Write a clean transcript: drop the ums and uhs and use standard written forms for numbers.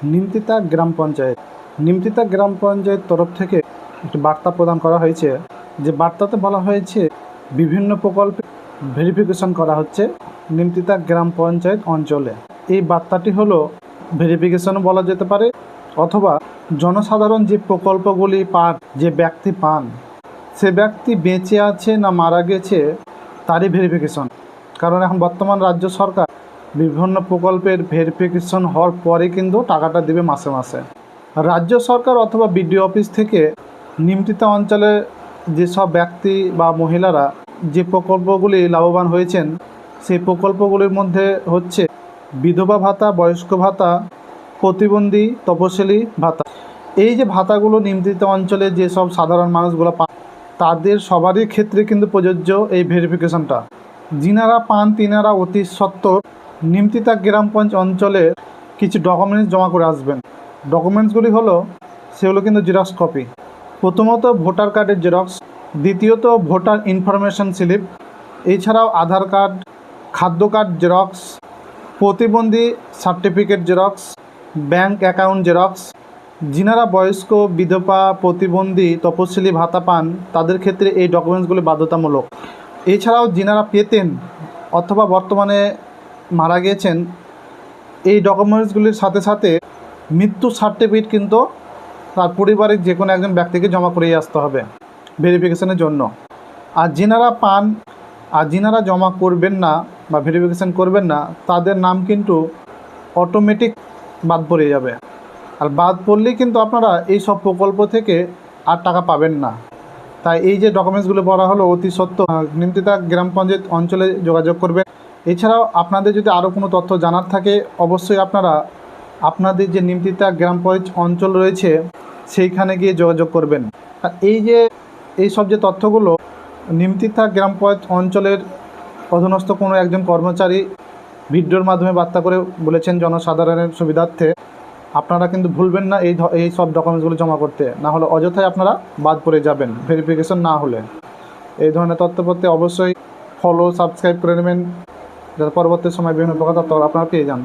নিমতিতা গ্রাম পঞ্চায়েত। নিমতিতা গ্রাম পঞ্চায়েত তরফ থেকে একটি বার্তা প্রদান করা হয়েছে, যে বার্তাতে বলা হয়েছে বিভিন্ন প্রকল্পে ভেরিফিকেশন করা হচ্ছে নিমতিতা গ্রাম পঞ্চায়েত অঞ্চলে। এই বার্তাটি হলো ভেরিফিকেশনও বলা যেতে পারে, অথবা জনসাধারণ যে প্রকল্পগুলি যে ব্যক্তি পান, সে ব্যক্তি বেঁচে আছে না মারা গেছে তারই ভেরিফিকেশন। কারণ এখন বর্তমান রাজ্য সরকার বিভিন্ন প্রকল্পের ভেরিফিকেশন হওয়ার পরে কিন্তু টাকাটা দেবে মাসে মাসে। রাজ্য সরকার অথবা বিডিও অফিস থেকে নিমতিতা অঞ্চলে যেসব ব্যক্তি বা মহিলারা যে প্রকল্পগুলি লাভবান হয়েছেন, সেই প্রকল্পগুলির মধ্যে হচ্ছে বিধবা ভাতা, বয়স্ক ভাতা, প্রতিবন্ধী তপশিলি ভাতা। এই যে ভাতাগুলো নিমতিতা অঞ্চলে যেসব সাধারণ মানুষগুলো পান, তাদের সবারই ক্ষেত্রে কিন্তু প্রযোজ্য এই ভেরিফিকেশনটা। যিনারা পান তিনারা অতি সত্বর নিমতিতা গ্রাম পঞ্চায়েত অঞ্চলে কিছু ডকুমেন্টস জমা করে আসবেন। ডকুমেন্টসগুলি হলো, সেগুলো কিন্তু জেরক্স কপি। প্রথমত ভোটার কার্ডের জেরক্স, দ্বিতীয়ত ভোটার ইনফরমেশন স্লিপ, এছাড়াও আধার কার্ড, খাদ্য কার্ড জেরক্স, প্রতিবন্ধী certificate xerox, bank account xerox. যিনারা বয়স্ক, বিধবা, প্রতিবন্ধী, তপশিলি ভাতা পান, তাদের ক্ষেত্রে এই ডকুমেন্টসগুলি বাধ্যতামূলক। এছাড়াও যিনারা পেতেন অথবা বর্তমানে মারা গিয়েছেন, এই ডকুমেন্টসগুলির সাথে সাথে মৃত্যু সার্টিফিকেট কিন্তু তার পরিবারের যে কোনো একজন ব্যক্তিকে জমা করিয়ে আসতে হবে ভেরিফিকেশনের জন্য। আর যিনারা পান আর যিনারা জমা করবেন না বা ভেরিফিকেশন করবেন না, তাদের নাম কিন্তু অটোমেটিক বাদ পড়ে যাবে। আর বাদ পড়লেই কিন্তু আপনারা এই সব প্রকল্প থেকে আর টাকা পাবেন না। তাই এই যে ডকুমেন্টসগুলো বলা হলো, অতি সত্ত্বর নিমতিতা গ্রাম পঞ্চায়েত অঞ্চলে যোগাযোগ করবেন। এছাড়াও আপনাদের যদি আরও কোনো তথ্য জানার থাকে, অবশ্যই আপনারা আপনাদের যে নিমতিতা গ্রাম পঞ্চায়েত অঞ্চল রয়েছে সেইখানে গিয়ে যোগাযোগ করবেন। আর এই সব যে তথ্যগুলো নিমতিতা গ্রাম পঞ্চায়েত অঞ্চলের অধীনস্থ কোনো একজন কর্মচারী ভিডিওর মাধ্যমে বার্তা করে বলেছেন জনসাধারণের সুবিধার্থে। আপনারা কিন্তু ভুলবেন না এই সব ডকুমেন্টসগুলো জমা করতে, না হলে অযথায় আপনারা বাদ পড়ে যাবেন ভেরিফিকেশন না হলে। এই ধরনের তথ্য পেতে অবশ্যই ফলো, সাবস্ক্রাইব করে নেবেন, যাতে পরবর্তী সময় বিভিন্ন প্রকার তথ্য আপনারা পেয়ে যান।